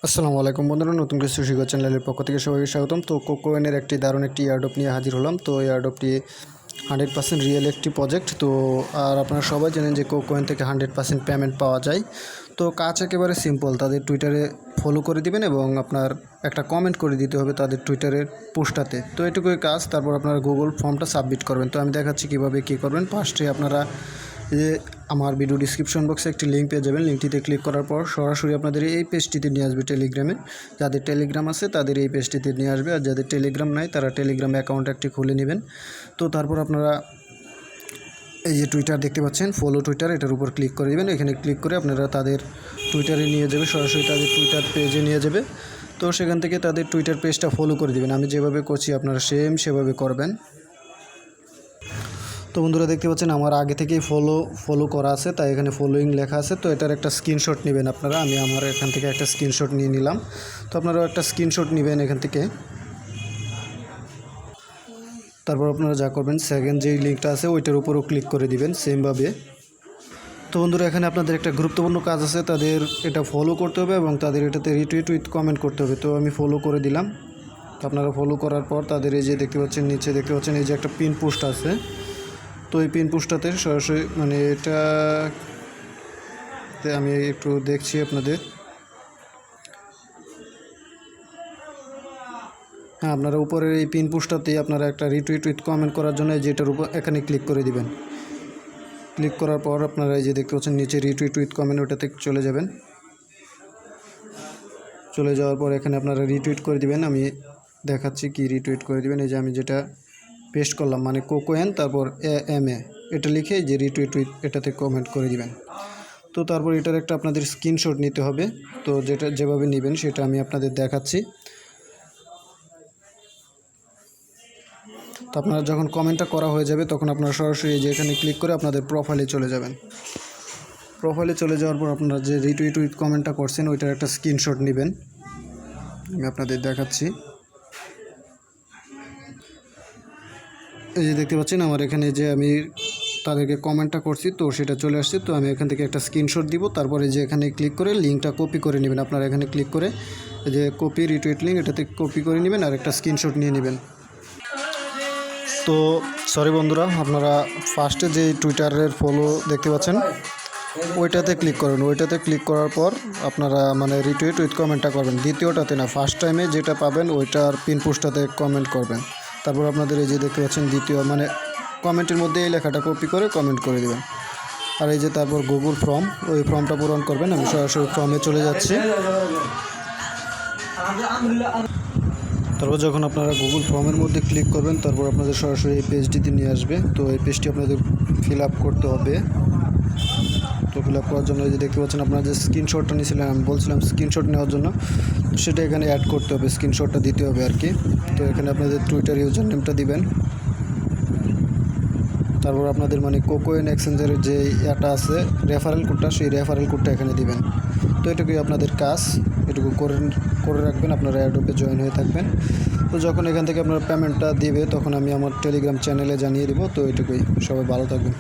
আসসালামু আলাইকুম বন্ধুরা, নতুন কিছু শিখো চ্যানেলের পক্ষ থেকে সবাইকে স্বাগতম। তো কোকোয়েনের একটি দারুণ একটি এয়ারড্রপ নিয়ে হাজির হলাম। তো এই এয়ারড্রপটি 100% রিয়েল একটি প্রজেক্ট। তো আর আপনারা সবাই জানেন যে কোকোয়েন থেকে 100% পেমেন্ট পাওয়া যায়। তো কাজ একেবারে সিম্পল, তাদের টুইটারে ফলো করে দিবেন এবং আপনার একটা কমেন্ট করে দিতে হবে তাদের টুইটারের পোস্টটাতে। তো এটুকুই কাজ। তারপর আপনারা গুগল ফর্মটা সাবমিট করবেন। তো আমি দেখাচ্ছি কীভাবে কী করবেন। ফার্স্টে আপনারা যে আমার ভিডিও ডিসক্রিপশন বক্সে একটি লিঙ্ক পেয়ে যাবেন। লিঙ্কটিতে ক্লিক করার পর সরাসরি আপনাদের এই পেজটিতে নিয়ে আসবে টেলিগ্রামে। যাদের টেলিগ্রাম আছে তাদের এই পেজটিতে নিয়ে আসবে, আর যাদের টেলিগ্রাম নাই তারা টেলিগ্রাম অ্যাকাউন্ট একটি খুলে নেবেন। তো তারপর আপনারা এই যে টুইটার দেখতে পাচ্ছেন, ফলো টুইটার, এটার উপর ক্লিক করে দেবেন। এখানে ক্লিক করে আপনারা তাদের টুইটারে নিয়ে যাবে, সরাসরি তাদের টুইটার পেজে নিয়ে যাবে। তো সেখান থেকে তাদের টুইটার পেজটা ফলো করে দেবেন। আমি যেভাবে করছি আপনারা সেভাবে করবেন। তো বন্ধুরা দেখতে পাচ্ছেন আমার আগে থেকেই ফলো করা আছে, তাই এখানে ফলোইং লেখা আছে। তো এটার একটা স্ক্রিনশট নেবেন আপনারা। আমি আমার এখান থেকে একটা স্ক্রিনশট নিয়ে নিলাম। তো আপনারাও একটা স্ক্রিনশট নেবেন এখান থেকে। তারপর আপনারা যা করবেন, সেকেন্ড যেই লিঙ্কটা আছে ওইটার উপরও ক্লিক করে দিবেন সেমভাবে। তো বন্ধুরা এখানে আপনাদের একটা গুরুত্বপূর্ণ কাজ আছে, তাদের এটা ফলো করতে হবে এবং তাদের এটাতে রিটুইট উইথ কমেন্ট করতে হবে। তো আমি ফলো করে দিলাম। তো আপনারা ফলো করার পর তাদের এই যে দেখতে পাচ্ছেন, নিচে দেখতে পাচ্ছেন এই যে একটা পিন পোস্ট আছে। তো এই পিন পোস্টটাতে সরাসরি এটাতে আমি একটু দেখছি আপনাদের। হ্যাঁ, আপনারা উপরের এই পিন পোস্টটাতেই আপনারা একটা রিটুইট উইথ কমেন্ট করার জন্য যেটার উপর এখানে ক্লিক করে দিবেন। ক্লিক করার পর আপনারা এই যে দেখতে পাচ্ছেন নিচে রিটুইট উইথ কমেন্ট, ওটাতে চলে যাবেন। চলে যাওয়ার পর এখানে আপনারা রিটুইট করে দিবেন। আমি দেখাচ্ছি কি রিটুইট করে দিবেন। এই যে আমি যেটা পেস্ট করলাম, মানে কোকোয়েন তারপর AMA এটা লিখে যে রিটুইট উইথ এটাতে কমেন্ট করে দিবেন। তো তারপর এটার একটা আপনাদের স্ক্রিনশট নিতে হবে। তো যেভাবে নেবেন সেটা আমি আপনাদের দেখাচ্ছি। তো আপনারা যখন কমেন্টটা করা হয়ে যাবে তখন আপনারা সরাসরি যে এখানে ক্লিক করে আপনাদের প্রোফাইলে চলে যাবেন। প্রোফাইলে চলে যাওয়ার পর আপনারা যে রিটুইট উইথ কমেন্টটা করছেন ওইটার একটা স্ক্রিনশট নেবেন। আমি আপনাদের দেখাচ্ছি। এই যে দেখতে পাচ্ছেন আমার এখানে যে আমি তাদেরকে কমেন্টটা করছি, তো সেটা চলে আসছে। তো আমি এখান থেকে একটা স্ক্রিনশট দিব। তারপরে যে এখানে ক্লিক করে লিঙ্কটা কপি করে নেবেন। আপনারা এখানে ক্লিক করে যে কপি রিটুইট লিঙ্ক, এটাতে কপি করে নেবেন আর একটা স্ক্রিনশট নিয়ে নেবেন। তো সরি বন্ধুরা, আপনারা ফার্স্টে যে টুইটারের ফলো দেখতে পাচ্ছেন ওইটাতে ক্লিক করবেন। ওইটাতে ক্লিক করার পর আপনারা মানে রিটুইট উইথ কমেন্টটা করবেন। দ্বিতীয়টাতে না, ফার্স্ট টাইমে যেটা পাবেন ওইটার পিন পোস্টটাতে কমেন্ট করবেন। তারপর আপনাদের এই যে দেখতে পাচ্ছেন দ্বিতীয় মানে কমেন্টের মধ্যে এই লেখাটা কপি করে কমেন্ট করে দেবেন। আর এই যে তারপর গুগল ফর্ম, ওই ফর্মটা পূরণ করবেন। আমি সরাসরি ফর্মে চলে যাচ্ছি। তারপর যখন আপনারা গুগল ফর্মের মধ্যে ক্লিক করবেন তারপর আপনাদের সরাসরি এই পেজটিতে নিয়ে আসবে। তো এই পেজটি আপনাদের ফিল আপ করতে হবে। তো ফিল আপ করার জন্য এই যে দেখতে পাচ্ছেন আপনারা যে স্ক্রিনশটটা নিয়েছিলেন, আমি বলছিলাম স্ক্রিনশট নেওয়ার জন্য, সেটা এখানে অ্যাড করতে হবে, স্ক্রিনশটটা দিতে হবে আর কি। তো এখানে আপনাদের টুইটার ইউজার নেমটা দিবেন। তারপর আপনাদের মানে কোকোয়েন এক্সচেঞ্জের যে ইয়াটা আছে রেফারেল কোডটা, সেই রেফারেল কোডটা এখানে দিবেন। তো এটুকুই আপনাদের কাজ, এটুকু করে রাখবেন, আপনারা এয়ারড্রপে জয়েন হয়ে থাকবেন। তো যখন এখান থেকে আপনারা পেমেন্টটা দিবে তখন আমি আমার টেলিগ্রাম চ্যানেলে জানিয়ে দেবো। তো এটুকুই, সবাই ভালো থাকবেন।